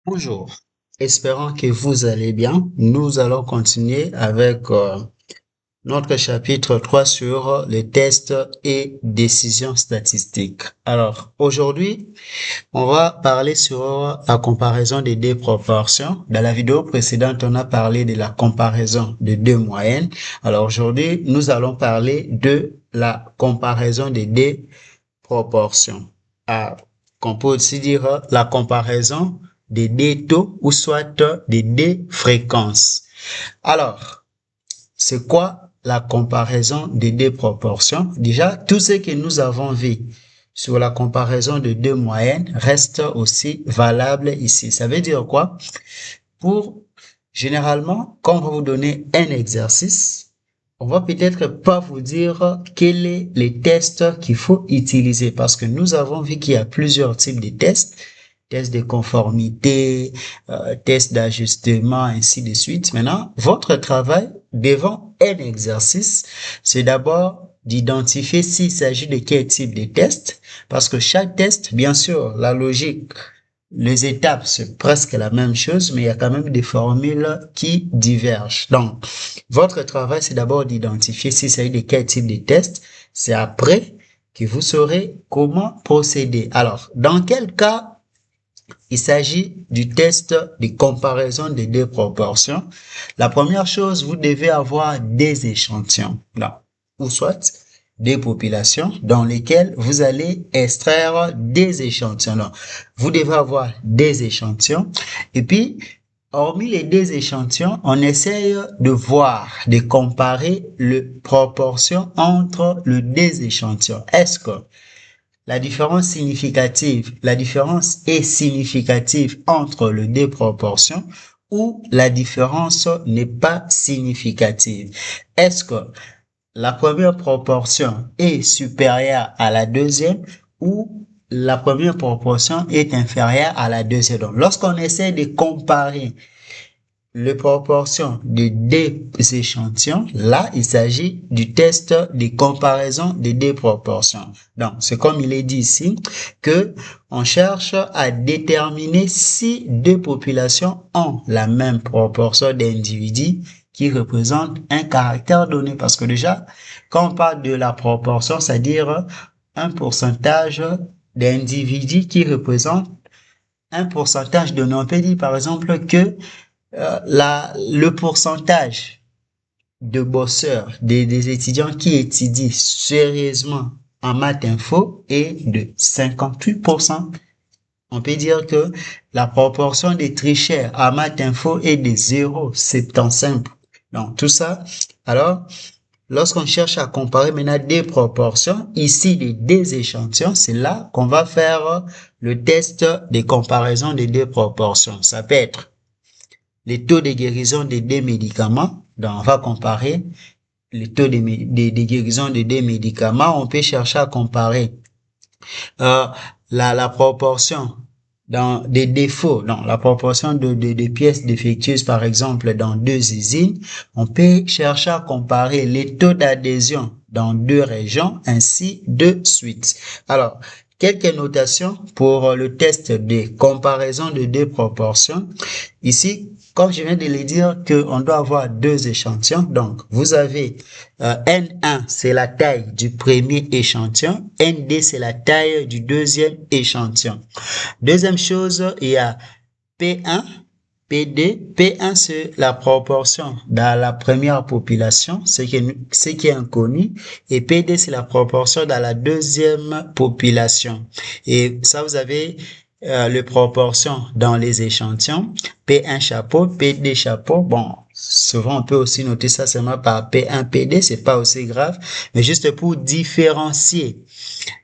Bonjour, espérant que vous allez bien. Nous allons continuer avec notre chapitre 3 sur les tests et décisions statistiques. Alors, aujourd'hui, on va parler sur la comparaison des deux proportions. Dans la vidéo précédente, on a parlé de la comparaison de deux moyennes. Alors, aujourd'hui, nous allons parler de la comparaison des deux proportions. Qu'on peut aussi dire la comparaison des deux taux ou soit des deux fréquences. Alors, c'est quoi la comparaison des deux proportions? Déjà, tout ce que nous avons vu sur la comparaison de deux moyennes reste aussi valable ici. Ça veut dire quoi? Généralement, quand on va vous donner un exercice, on va peut-être pas vous dire quels sont les tests qu'il faut utiliser parce que nous avons vu qu'il y a plusieurs types de tests. Tests de conformité, tests d'ajustement, ainsi de suite. Maintenant, votre travail devant un exercice, c'est d'abord d'identifier s'il s'agit de quel type de test, parce que chaque test, bien sûr, la logique, les étapes, c'est presque la même chose, mais il y a quand même des formules qui divergent. Donc, votre travail, c'est d'abord d'identifier s'il s'agit de quel type de test. C'est après que vous saurez comment procéder. Alors, dans quel cas il s'agit du test de comparaison des deux proportions. La première chose, vous devez avoir des échantillons, là, ou soit des populations dans lesquelles vous allez extraire des échantillons. Donc, vous devez avoir des échantillons et puis, hormis les deux échantillons, on essaye de voir, de comparer les proportions entre les deux échantillons. Est-ce que la différence est significative entre les deux proportions ou la différence n'est pas significative. Est-ce que la première proportion est supérieure à la deuxième ou la première proportion est inférieure à la deuxième? Donc, lorsqu'on essaie de comparer les proportions de deux échantillons, là, il s'agit du test de comparaison des deux proportions. Donc, c'est comme il est dit ici, que on cherche à déterminer si deux populations ont la même proportion d'individus qui représentent un caractère donné. Parce que déjà, quand on parle de la proportion, c'est-à-dire un pourcentage d'individus qui représentent un pourcentage donné. On peut dire, par exemple, que le pourcentage de bosseurs, des étudiants qui étudient sérieusement en maths info est de 58%. On peut dire que la proportion des tricheurs en maths info est de 0,75. Donc, tout ça, alors, lorsqu'on cherche à comparer maintenant des proportions, ici des échantillons, c'est là qu'on va faire le test de comparaison des deux proportions. Ça peut être les taux de guérison des deux médicaments. Donc, on va comparer les taux de guérison des deux médicaments. On peut chercher à comparer euh, la proportion des défauts, la proportion de pièces défectueuses, par exemple, dans deux usines. On peut chercher à comparer les taux d'adhésion dans deux régions, ainsi de suite. Alors, quelques notations pour le test de comparaison de deux proportions. Ici, comme je viens de le dire, qu'on doit avoir deux échantillons. Donc, vous avez N1, c'est la taille du premier échantillon. N2, c'est la taille du deuxième échantillon. Deuxième chose, il y a P1, P2. P1, c'est la proportion dans la première population, ce qui est inconnu. Et P2, c'est la proportion dans la deuxième population. Et ça, vous avez les proportions dans les échantillons. P1 chapeau, P2 chapeau. Bon, souvent on peut aussi noter ça seulement par P1, P2, c'est pas aussi grave, mais juste pour différencier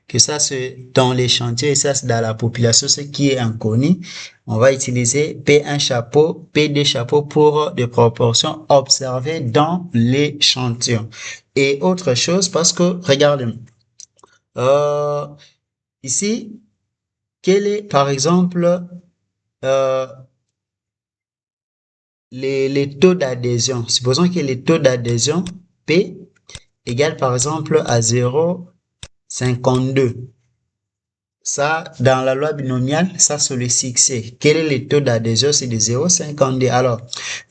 que ça c'est dans l'échantillon et ça c'est dans la population, ce qui est inconnu. On va utiliser P1 chapeau, P2 chapeau pour des proportions observées dans l'échantillon. Et autre chose, parce que, regardez, euh, ici, quel est, par exemple, euh, les taux d'adhésion? Supposons que les taux d'adhésion P égale, par exemple, à 0,52. Ça, dans la loi binomiale, ça c'est le succès. Quel est le taux d'adhésion? C'est de 0,52. Alors,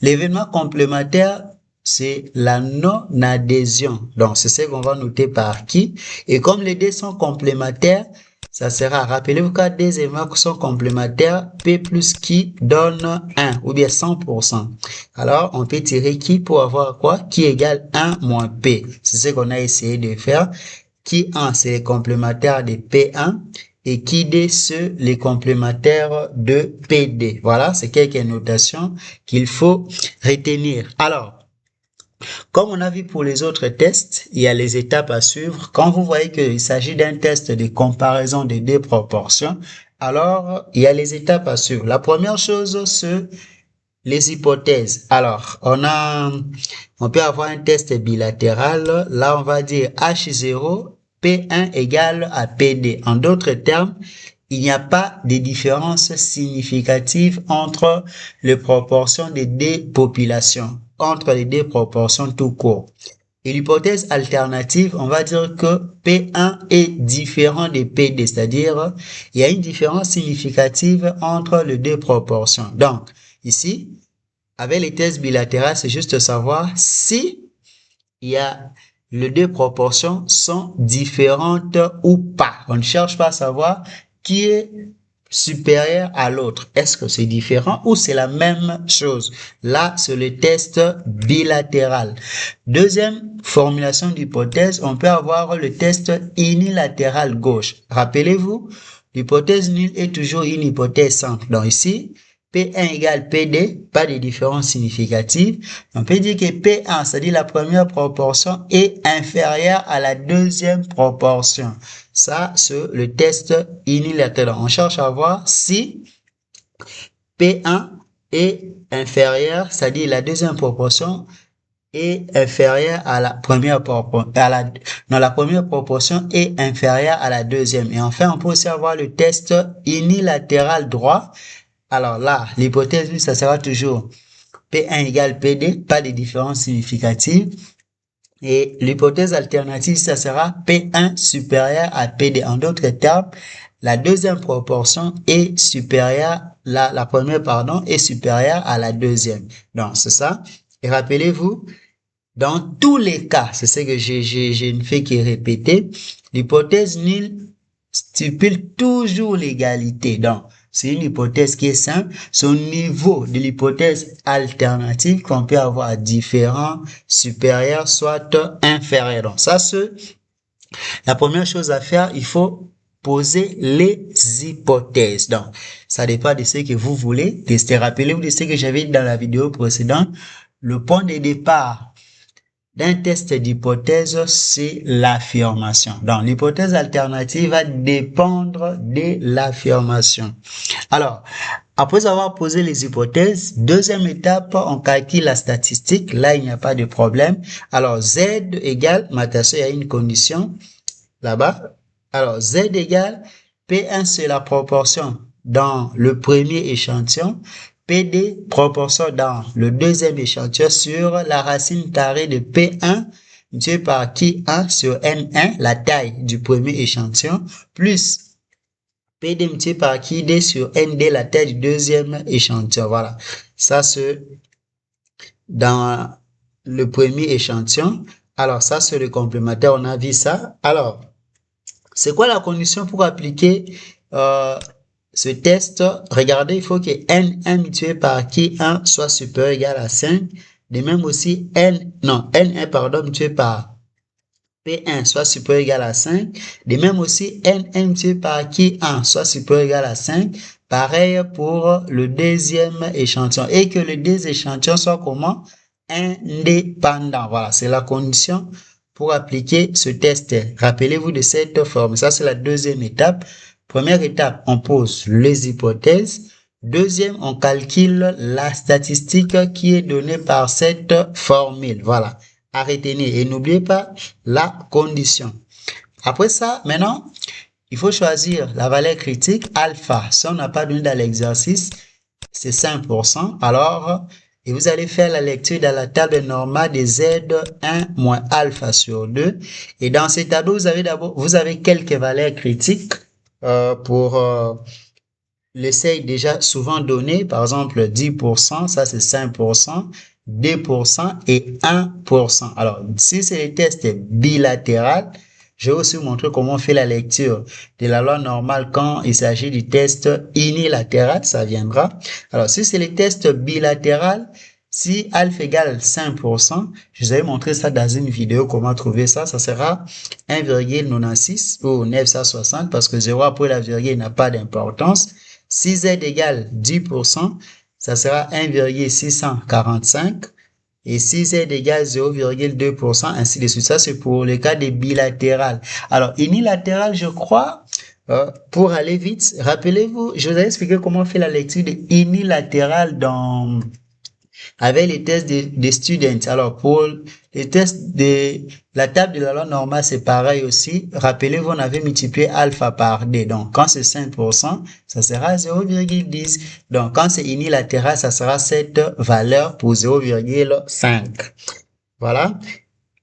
l'événement complémentaire, c'est la non-adhésion. Donc, c'est ce qu'on va noter par qui. Et comme les deux sont complémentaires, ça sera, rappelez-vous qu'à des événements qui sont complémentaires, P plus qui donne 1 ou bien 100%. Alors, on peut tirer qui pour avoir quoi? Qui égale 1 moins P. C'est ce qu'on a essayé de faire. Qui 1, c'est les complémentaires de P1 et qui D, c'est les complémentaires de PD. Voilà, c'est quelques notations qu'il faut retenir. Alors, comme on a vu pour les autres tests, il y a les étapes à suivre. Quand vous voyez qu'il s'agit d'un test de comparaison des deux proportions, alors il y a les étapes à suivre. La première chose, c'est les hypothèses. Alors, on peut avoir un test bilatéral. Là, on va dire H0, P1 égale à PD. En d'autres termes, il n'y a pas de différence significative entre les proportions des deux populations, entre les deux proportions tout court. Et l'hypothèse alternative, on va dire que P1 est différent de PD, c'est-à-dire il y a une différence significative entre les deux proportions. Donc, ici, avec les tests bilatérales, c'est juste savoir si il y a les deux proportions sont différentes ou pas. On ne cherche pas à savoir qui est supérieur à l'autre. Est-ce que c'est différent ou c'est la même chose? Là, c'est le test bilatéral. Deuxième formulation d'hypothèse, on peut avoir le test unilatéral gauche. Rappelez-vous, l'hypothèse nulle est toujours une hypothèse simple. Donc ici, P1 égale PD, pas de différence significative. On peut dire que P1, c'est-à-dire la première proportion, est inférieure à la deuxième proportion. Ça, c'est le test unilatéral. On cherche à voir si P1 est inférieur, c'est-à-dire la deuxième proportion est inférieure à la première proportion, la première proportion est inférieure à la deuxième. Et enfin, on peut aussi avoir le test unilatéral droit. Alors là, l'hypothèse, ça sera toujours P1 égale PD, pas de différence significative. Et l'hypothèse alternative, ça sera P1 supérieur à PD. En d'autres termes, la deuxième proportion est supérieure, la première, pardon, est supérieure à la deuxième. Donc, c'est ça. Et rappelez-vous, dans tous les cas, c'est ce que je ne fais que répéter, l'hypothèse nulle stipule toujours l'égalité. Donc, c'est une hypothèse qui est simple. C'est au niveau de l'hypothèse alternative qu'on peut avoir différent, supérieur, soit inférieur. Donc, ça, c'est la première chose à faire. Il faut poser les hypothèses. Donc, ça dépend de ce que vous voulez tester. Rappelez-vous de ce que j'avais dit dans la vidéo précédente. Le point de départ d'un test d'hypothèse, c'est l'affirmation. Donc, l'hypothèse alternative va dépendre de l'affirmation. Alors, après avoir posé les hypothèses, deuxième étape, on calcule la statistique. Là, il n'y a pas de problème. Alors, Z égale, attention, il y a une condition là-bas. Alors, Z égale P1, c'est la proportion dans le premier échantillon. PD, proportion dans le deuxième échantillon sur la racine carrée de P1 multiplié par qui 1 sur N1, la taille du premier échantillon, plus PD multiplié par qui D sur ND, la taille du deuxième échantillon. Voilà. Ça, c'est dans le premier échantillon. Alors, ça, c'est le complémentaire. On a vu ça. Alors, c'est quoi la condition pour appliquer ce test? Regardez, il faut que N1 multiplié par Q1 soit supérieur ou égal à 5. De même aussi, N1, pardon, multiplié par P1 soit supérieur ou égal à 5. De même aussi, N1 multiplié par Q1 soit supérieur ou égal à 5. Pareil pour le deuxième échantillon. Et que les deux échantillons soient comment? Indépendants. Voilà, c'est la condition pour appliquer ce test. Rappelez-vous de cette forme. Ça, c'est la deuxième étape. Première étape, on pose les hypothèses. Deuxième, on calcule la statistique qui est donnée par cette formule. Voilà, à retenir. Et n'oubliez pas la condition. Après ça, maintenant, il faut choisir la valeur critique alpha. Ça, on n'a pas donné dans l'exercice, c'est 5%. Alors, et vous allez faire la lecture dans la table normale des Z1 moins alpha sur 2. Et dans ce tableau, vous avez quelques valeurs critiques. pour le seuil déjà souvent donné, par exemple 10%, ça c'est 5%, 2% et 1%. Alors, si c'est les tests bilatéraux, je vais aussi vous montrer comment on fait la lecture de la loi normale quand il s'agit du test unilatéral, ça viendra. Alors, si c'est les tests bilatéraux, si alpha égale 5%, je vous avais montré ça dans une vidéo, comment trouver ça, ça sera 1,96 ou 960 parce que 0 après la virgule n'a pas d'importance. Si z égale 10%, ça sera 1,645 et si z égale 0,2%, ainsi de suite. Ça, c'est pour le cas des bilatérales. Alors, unilatéral, je crois, pour aller vite, rappelez-vous, je vous ai expliqué comment on fait la lecture de unilatéral avec les tests des students. Alors, pour les tests de la table de la loi normale, c'est pareil aussi. Rappelez-vous, on avait multiplié alpha par d. Donc, quand c'est 5%, ça sera 0,10. Donc, quand c'est unilatéral, ça sera cette valeur pour 0,5. Voilà.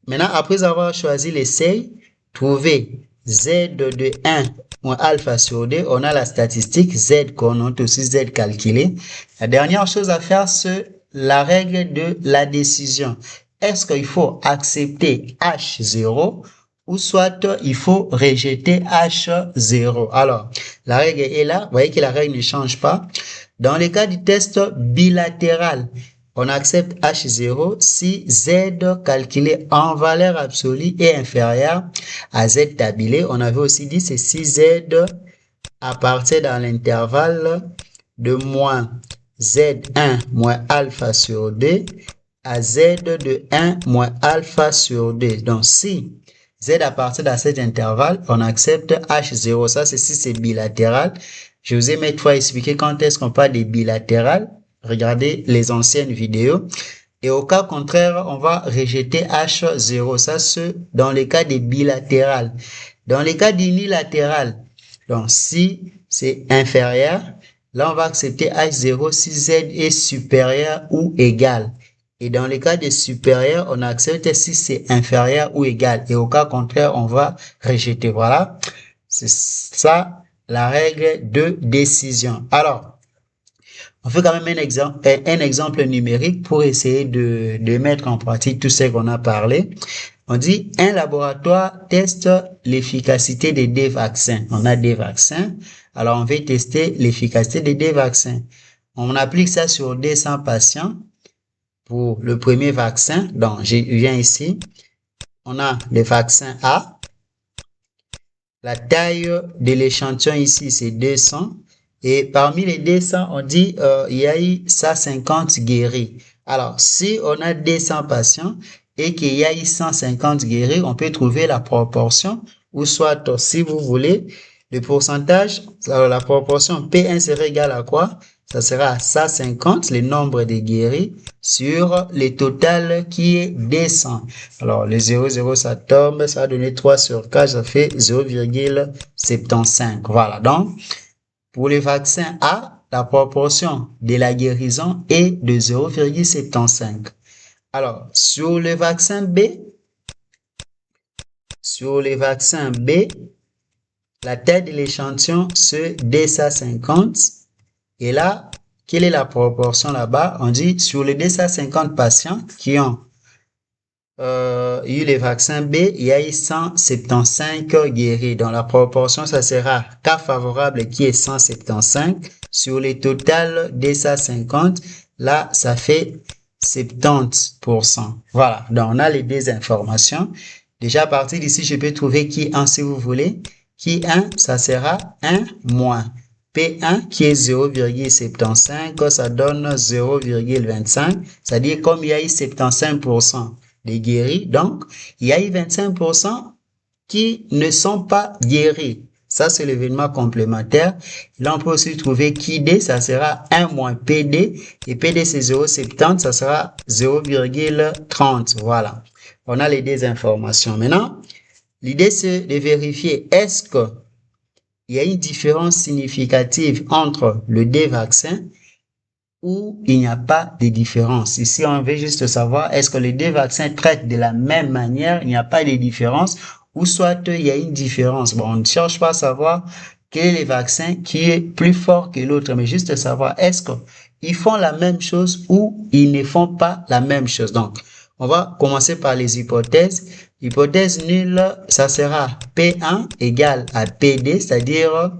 Maintenant, après avoir choisi les seuils, trouver z de 1 moins alpha sur d, on a la statistique z qu'on note aussi z calculé. La dernière chose à faire, c'est la règle de la décision. Est-ce qu'il faut accepter H0 ou soit il faut rejeter H0? Alors, la règle est là. Vous voyez que la règle ne change pas. Dans le cas du test bilatéral, on accepte H0 si Z calculé en valeur absolue est inférieur à Z tabulé. On avait aussi dit c'est si Z appartient dans l'intervalle de moins Z1 moins alpha sur D à Z de 1 moins alpha sur D. Donc, si Z appartient dans cet intervalle, on accepte H0. Ça, c'est si c'est bilatéral. Je vous ai maintes fois expliqué quand est-ce qu'on parle des bilatérales. Regardez les anciennes vidéos. Et au cas contraire, on va rejeter H0. Ça, c'est dans les cas des bilatérales. Dans les cas d'unilatéral, donc si c'est inférieur, là, on va accepter H0 si Z est supérieur ou égal. Et dans les cas de supérieur, on accepte si c'est inférieur ou égal. Et au cas contraire, on va rejeter. Voilà. C'est ça, la règle de décision. Alors, on fait quand même un exemple numérique pour essayer de mettre en pratique tout ce qu'on a parlé. On dit, un laboratoire teste l'efficacité des deux vaccins. On a des vaccins. Alors, on veut tester l'efficacité des deux vaccins. On applique ça sur 200 patients. Pour le premier vaccin, donc je viens ici, on a le vaccin A. La taille de l'échantillon ici, c'est 200. Et parmi les 200, on dit il y a eu 150 guéris. Alors, si on a 200 patients et qu'il y a eu 150 guéris, on peut trouver la proportion, ou soit, si vous voulez, le pourcentage, alors la proportion P1 serait égal à quoi? Ça sera 150, le nombre de guéris, sur le total qui est 200. Alors, le 0,0, ça tombe, ça va donner 3 sur 4, ça fait 0,75. Voilà, donc, pour le vaccin A, la proportion de la guérison est de 0,75. Alors, sur le vaccin B, la taille de l'échantillon, c'est 250. Et là, quelle est la proportion là-bas? On dit sur les 250 patients qui ont eu le vaccin B, il y a eu 175 guéris. Donc la proportion, ça sera cas favorable qui est 175 sur le total 250. Là, ça fait 70%. Voilà, donc on a les deux informations. Déjà à partir d'ici, je peux trouver qui 1 si vous voulez. Qui 1, ça sera 1 moins. P1 qui est 0,75, ça donne 0,25. C'est-à-dire comme il y a eu 75% des guéris, donc il y a eu 25% qui ne sont pas guéris. Ça, c'est l'événement complémentaire. Là, on peut aussi trouver qui D, ça sera 1 moins PD. Et PD, c'est 0,70, ça sera 0,30. Voilà. On a les deux informations. Maintenant, l'idée, c'est de vérifier est-ce que il y a une différence significative entre les deux vaccins ou il n'y a pas de différence. Ici, on veut juste savoir est-ce que les deux vaccins traitent de la même manière, il n'y a pas de différence, ou soit il y a une différence. Bon, on ne cherche pas à savoir quel est le vaccin qui est plus fort que l'autre, mais juste savoir est-ce qu'ils font la même chose ou ils ne font pas la même chose. Donc, on va commencer par les hypothèses. Hypothèse nulle, ça sera P1 égale à PD, c'est-à-dire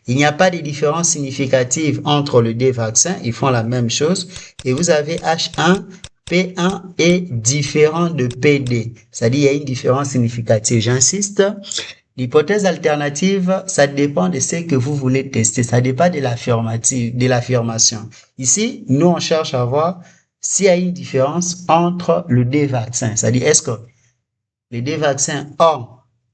il n'y a pas de différence significative entre les deux vaccins, ils font la même chose. Et vous avez H1, P1 est différent de PD, c'est-à-dire il y a une différence significative. J'insiste, l'hypothèse alternative, ça dépend de ce que vous voulez tester, ça dépend de l'affirmation. Ici, nous on cherche à voir s'il y a une différence entre les deux vaccins, c'est-à-dire est-ce que les deux vaccins ont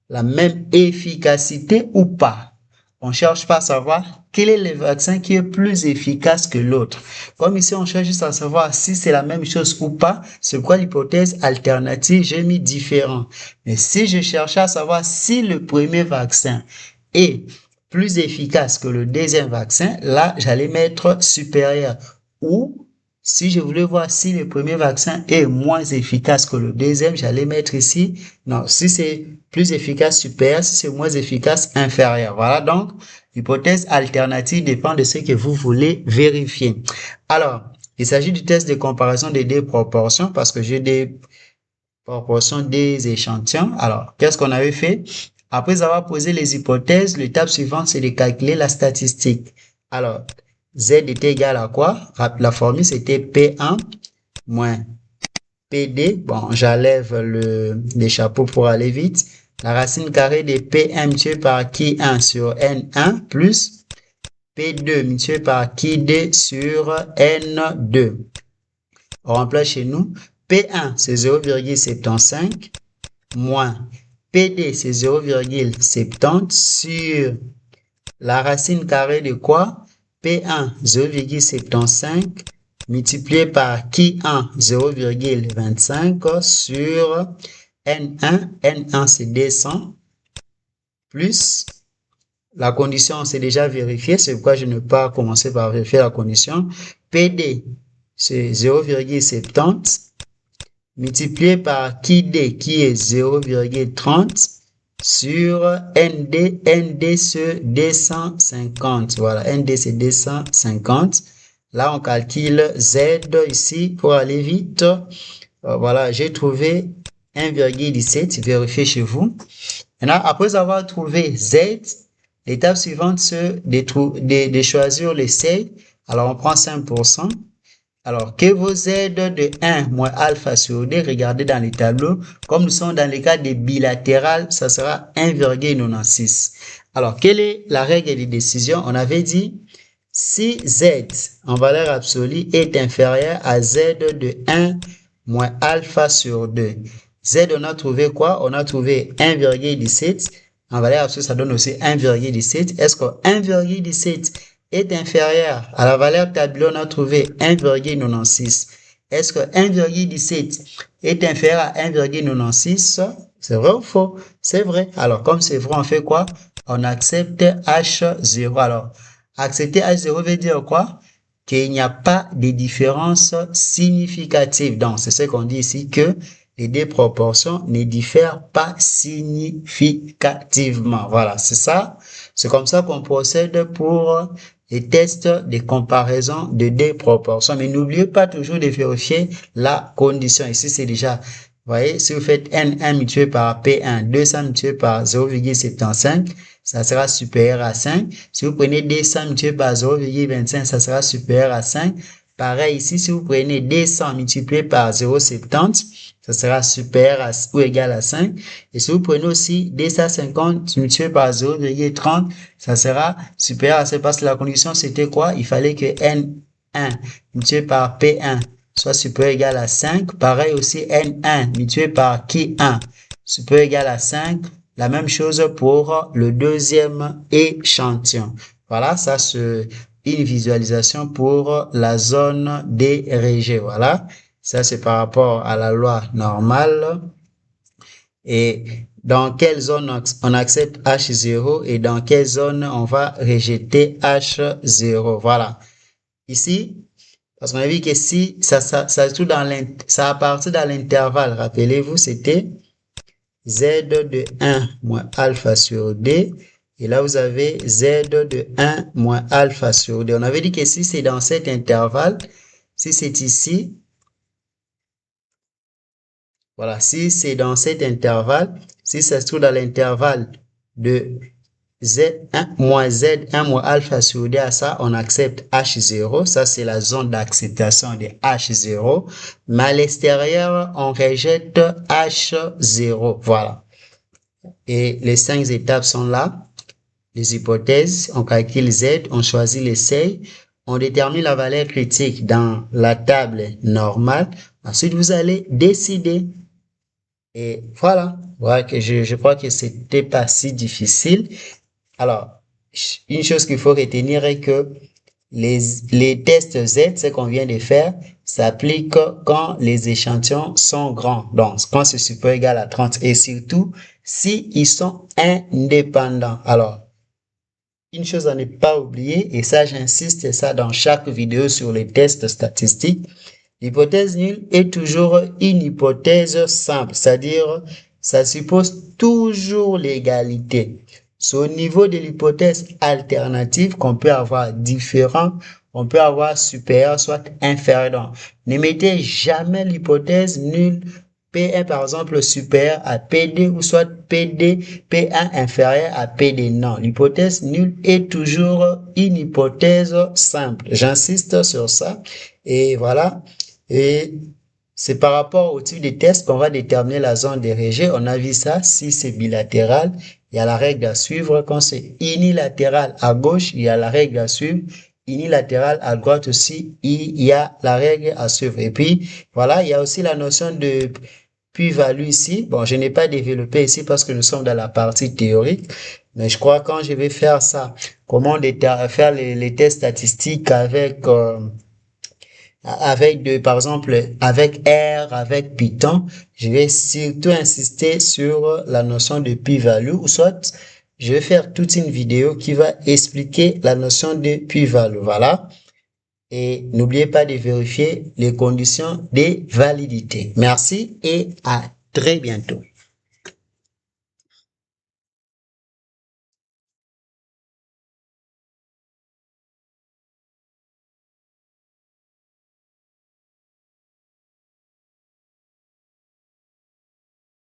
la même efficacité ou pas. On cherche pas à savoir quel est le vaccin qui est plus efficace que l'autre. Comme ici, on cherche juste à savoir si c'est la même chose ou pas. C'est quoi l'hypothèse alternative? J'ai mis différent. Mais si je cherchais à savoir si le premier vaccin est plus efficace que le deuxième vaccin, là, j'allais mettre supérieur. Ou si je voulais voir si le premier vaccin est moins efficace que le deuxième, j'allais mettre ici, non, si c'est plus efficace, supérieur, si c'est moins efficace, inférieur. Voilà, donc, l'hypothèse alternative dépend de ce que vous voulez vérifier. Alors, il s'agit du test de comparaison des deux proportions parce que j'ai des proportions des échantillons. Alors, qu'est-ce qu'on avait fait? Après avoir posé les hypothèses, l'étape suivante, c'est de calculer la statistique. Alors, Z était égal à quoi? La formule, c'était P1 moins PD. Bon, j'enlève les chapeaux pour aller vite. La racine carrée de P1 multiplié par qui 1 sur N1 plus P2 multiplié par qui 2 sur N2. On remplace chez nous. P1, c'est 0,75 moins PD, c'est 0,70 sur la racine carrée de quoi? P1, 0,75 multiplié par Q1, 0,25 sur N1. N1, c'est 200 plus la condition, c'est déjà vérifié. C'est pourquoi je ne vais pas commencer par vérifier la condition. PD, c'est 0,70 multiplié par Q2 qui est 0,30 sur ND, ND c'est 250. Voilà, ND c'est 250. Là, on calcule Z ici pour aller vite. Voilà, j'ai trouvé 1,17. Vérifiez chez vous. Maintenant, après avoir trouvé Z, l'étape suivante, c'est de choisir le seuil. Alors, on prend 5%. Alors, que vos Z de 1 moins alpha sur D, regardez dans les tableaux, comme nous sommes dans le cas des bilatérales, ça sera 1,96. Alors, quelle est la règle de décision? On avait dit, si Z en valeur absolue est inférieur à Z de 1 moins alpha sur 2. Z, on a trouvé quoi? On a trouvé 1,17. En valeur absolue, ça donne aussi 1,17. Est-ce que 1,17 est inférieur à la valeur tableau, on a trouvé 1,96. Est-ce que 1,17 est inférieur à 1,96? C'est vrai ou faux? C'est vrai. Alors, comme c'est vrai, on fait quoi? On accepte H0. Alors, accepter H0 veut dire quoi? Qu'il n'y a pas de différence significative. Donc, c'est ce qu'on dit ici, que les deux proportions ne diffèrent pas significativement. Voilà, c'est ça. C'est comme ça qu'on procède pour les tests de comparaison de deux proportions. Mais n'oubliez pas toujours de vérifier la condition. Ici, c'est déjà, vous voyez, si vous faites N1 multiplié par P1, 200 multiplié par 0,75, ça sera supérieur à 5. Si vous prenez 200 multiplié par 0,25, ça sera supérieur à 5. Pareil ici, si vous prenez 200 multiplié par 0,70, ça sera supérieur à ou égal à 5. Et si vous prenez aussi 250 multiplié par 0,30, ça sera supérieur à 5 parce que la condition c'était quoi? Il fallait que N1 multiplié par P1 soit supérieur ou égal à 5. Pareil aussi N1 multiplié par Q1 supérieur ou égal à 5. La même chose pour le deuxième échantillon. Voilà, ça c'est une visualisation pour la zone des rejets. Voilà, ça c'est par rapport à la loi normale. Et dans quelle zone on accepte H0 et dans quelle zone on va rejeter H0. Voilà. Ici, parce qu'on a vu que si ça à partir dans l'intervalle, rappelez-vous, c'était Z de 1 moins alpha sur D Et là, vous avez Z de 1 moins alpha sur D. On avait dit que si c'est dans cet intervalle, si c'est ici, voilà, si c'est dans cet intervalle, si ça se trouve dans l'intervalle de Z1 moins alpha sur D, à ça, on accepte H0. Ça, c'est la zone d'acceptation de H0. Mais à l'extérieur, on rejette H0. Voilà. Et les 5 étapes sont là. Les hypothèses, on calcule Z, on choisit les seuils, on détermine la valeur critique dans la table normale. Ensuite, vous allez décider. Et voilà, voilà que je crois que c'était pas si difficile. Alors, une chose qu'il faut retenir est que les tests Z, ce qu'on vient de faire, s'appliquent quand les échantillons sont grands. Donc, quand c'est supérieur ou égal à 30 et surtout, si ils sont indépendants. Alors, une chose à ne pas oublier, et ça j'insiste ça dans chaque vidéo sur les tests statistiques, l'hypothèse nulle est toujours une hypothèse simple, c'est-à-dire ça suppose toujours l'égalité. C'est au niveau de l'hypothèse alternative qu'on peut avoir différent, on peut avoir supérieur, soit inférieur. Donc, ne mettez jamais l'hypothèse nulle P1 par exemple supérieur à PD ou soit P1 inférieur à PD. Non, l'hypothèse nulle est toujours une hypothèse simple. J'insiste sur ça. Et voilà. Et c'est par rapport au type de test qu'on va déterminer la zone de rejet. On a vu ça. Si c'est bilatéral, il y a la règle à suivre. Quand c'est unilatéral à gauche, il y a la règle à suivre. Unilatéral à droite aussi, il y a la règle à suivre. Et puis, voilà, il y a aussi la notion de plus-value ici. Bon, je n'ai pas développé ici parce que nous sommes dans la partie théorique. Mais je crois quand je vais faire ça, comment faire les tests statistiques avec par exemple, avec R, avec Python, je vais surtout insister sur la notion de plus-value ou soit je vais faire toute une vidéo qui va expliquer la notion de plus-value. Voilà. Et n'oubliez pas de vérifier les conditions de validité. Merci et à très bientôt.